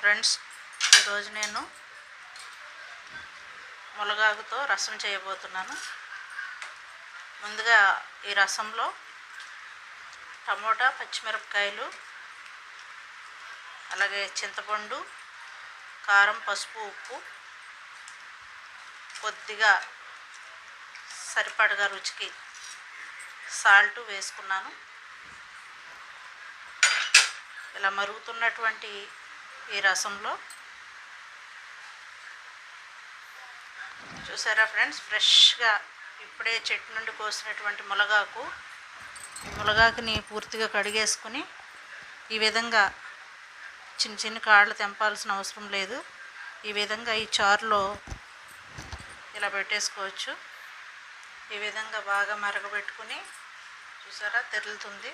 Friends, ఈరోజు నేను మునగాకుతో రసం చేయబోతున్నాను. ముందుగా ఈ రసంలో టమోటా, పచ్చిమిరపకాయలు, అలాగే చింతపండు, కారం, పసుపు, ఉప్పు, కొద్దిగా సరిపడగా రుచికి సాల్ట్ వేసుకున్నాను. ఇలా మరుగుతున్నటువంటి ఈ రసంలో చూసారా ఫ్రెండ్స్, ఫ్రెష్గా ఇప్పుడే చెట్టు నుండి కోసినటువంటి మునగాకు. ఈ మునగాకుని పూర్తిగా కడిగేసుకుని ఈ విధంగా చిన్న చిన్న కాళ్ళు తెంపాల్సిన అవసరం లేదు. ఈ విధంగా ఈ చారులో ఇలా పెట్టేసుకోవచ్చు. ఈ విధంగా బాగా మరగబెట్టుకుని చూసారా తెరులుతుంది.